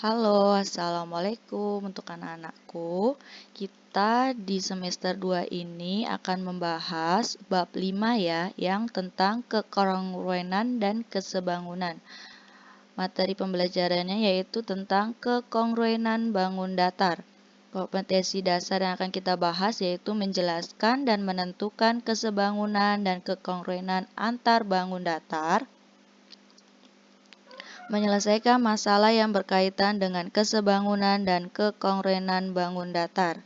Halo, Assalamualaikum untuk anak-anakku. Kita di semester 2 ini akan membahas bab 5 ya, yang tentang kekongruenan dan kesebangunan. Materi pembelajarannya yaitu tentang kekongruenan bangun datar. Kompetensi dasar yang akan kita bahas yaitu menjelaskan dan menentukan kesebangunan dan kekongruenan antar bangun datar, menyelesaikan masalah yang berkaitan dengan kesebangunan dan kekongruenan bangun datar.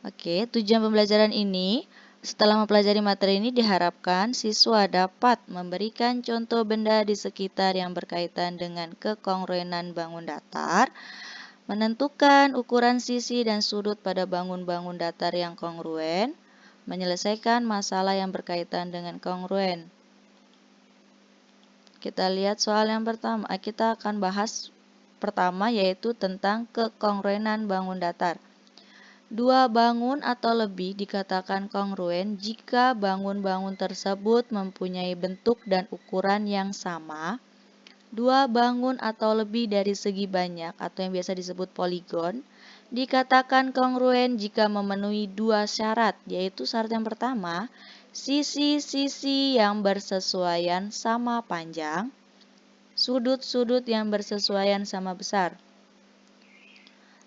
Oke, tujuan pembelajaran ini, setelah mempelajari materi ini diharapkan siswa dapat memberikan contoh benda di sekitar yang berkaitan dengan kekongruenan bangun datar, menentukan ukuran sisi dan sudut pada bangun-bangun datar yang kongruen, menyelesaikan masalah yang berkaitan dengan kongruen. Kita lihat soal yang pertama. Kita akan bahas pertama yaitu tentang kekongruenan bangun datar. Dua bangun atau lebih dikatakan kongruen jika bangun-bangun tersebut mempunyai bentuk dan ukuran yang sama. Dua bangun atau lebih dari segi banyak atau yang biasa disebut poligon dikatakan kongruen jika memenuhi dua syarat, yaitu syarat yang pertama, sisi-sisi yang bersesuaian sama panjang, sudut-sudut yang bersesuaian sama besar.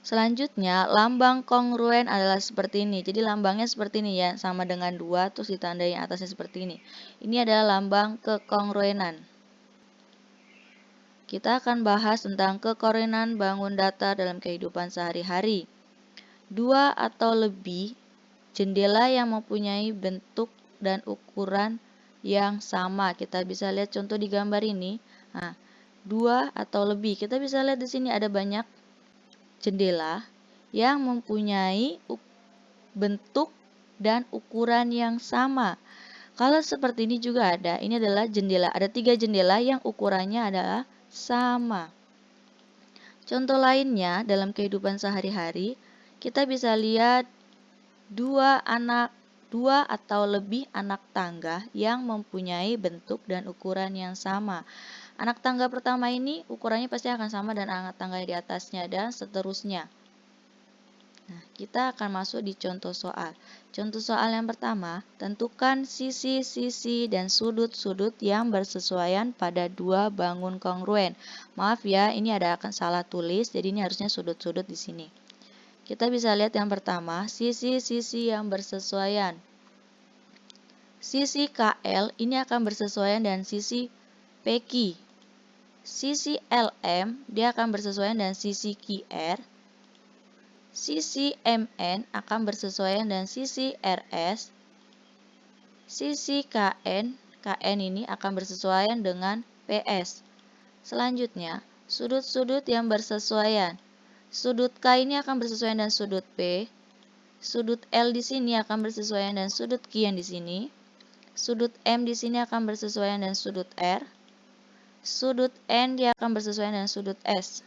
Selanjutnya, lambang kongruen adalah seperti ini. Jadi lambangnya seperti ini ya, sama dengan 2, terus ditandai yang atasnya seperti ini. Ini adalah lambang kekongruenan. Kita akan bahas tentang kekongruenan bangun datar dalam kehidupan sehari-hari. Dua atau lebih jendela yang mempunyai bentuk dan ukuran yang sama. Kita bisa lihat contoh di gambar ini. Nah, dua atau lebih. Kita bisa lihat di sini ada banyak jendela yang mempunyai bentuk dan ukuran yang sama. Kalau seperti ini juga ada, ini adalah jendela. Ada 3 jendela yang ukurannya adalah sama. Contoh lainnya dalam kehidupan sehari-hari, kita bisa lihat dua atau lebih anak tangga yang mempunyai bentuk dan ukuran yang sama. Anak tangga pertama ini ukurannya pasti akan sama dan anak tangga di atasnya dan seterusnya. Nah, kita akan masuk di contoh soal. Contoh soal yang pertama, tentukan sisi-sisi dan sudut-sudut yang bersesuaian pada dua bangun kongruen. Maaf ya, ini ada akan salah tulis, jadi ini harusnya sudut-sudut di sini. Kita bisa lihat yang pertama, sisi-sisi yang bersesuaian. Sisi KL ini akan bersesuaian dengan sisi PQ. Sisi LM dia akan bersesuaian dengan sisi QR. Sisi MN akan bersesuaian dengan sisi RS. Sisi KN ini akan bersesuaian dengan PS. Selanjutnya, sudut-sudut yang bersesuaian. Sudut K ini akan bersesuaian dengan sudut P. Sudut L di sini akan bersesuaian dengan sudut Q yang di sini. Sudut M di sini akan bersesuaian dengan sudut R. Sudut N dia akan bersesuaian dengan sudut S.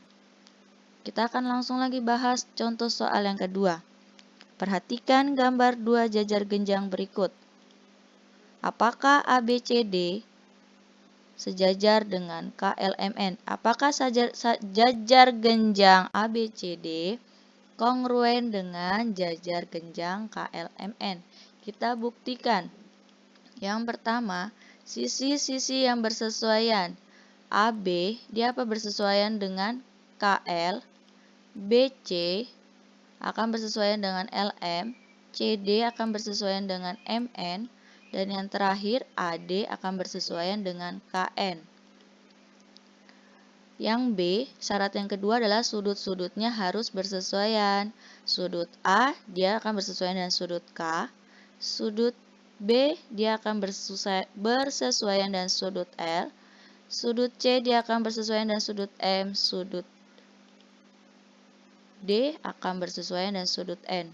Kita akan langsung lagi bahas contoh soal yang kedua. Perhatikan gambar dua jajar genjang berikut. Apakah ABCD sejajar dengan KLMN? Apakah jajar genjang ABCD kongruen dengan jajar genjang KLMN? Kita buktikan. Yang pertama, sisi-sisi yang bersesuaian. AB dia apa bersesuaian dengan KL, BC akan bersesuaian dengan LM, CD akan bersesuaian dengan MN, dan yang terakhir AD akan bersesuaian dengan KN. Yang B, syarat yang kedua adalah sudut-sudutnya harus bersesuaian. Sudut A dia akan bersesuaian dengan sudut K, sudut B dia akan bersesuaian dengan sudut L, sudut C dia akan bersesuaian dengan sudut M, sudut D akan bersesuaian dengan sudut N.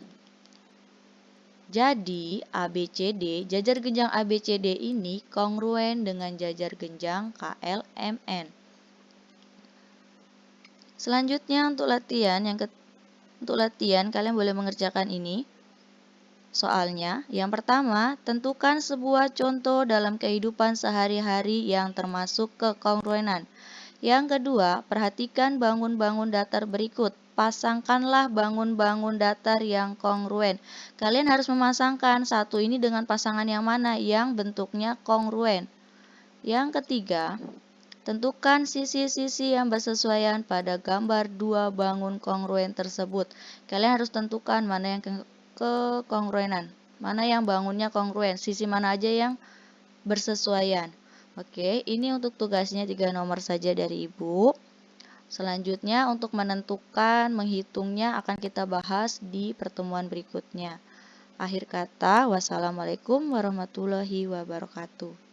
Jadi, ABCD, jajar genjang ABCD ini kongruen dengan jajar genjang KLMN. Selanjutnya untuk latihan kalian boleh mengerjakan ini. Soalnya, yang pertama, tentukan sebuah contoh dalam kehidupan sehari-hari yang termasuk kekongruenan. Yang kedua, perhatikan bangun-bangun datar berikut. Pasangkanlah bangun-bangun datar yang kongruen. Kalian harus memasangkan satu ini dengan pasangan yang mana yang bentuknya kongruen. Yang ketiga, tentukan sisi-sisi yang bersesuaian pada gambar dua bangun kongruen tersebut. Kalian harus tentukan mana yang kekongruenan, mana yang bangunnya kongruen, sisi mana aja yang bersesuaian. Oke, ini untuk tugasnya 3 nomor saja dari Ibu. Selanjutnya untuk menentukan, menghitungnya akan kita bahas di pertemuan berikutnya. Akhir kata, wassalamualaikum warahmatullahi wabarakatuh.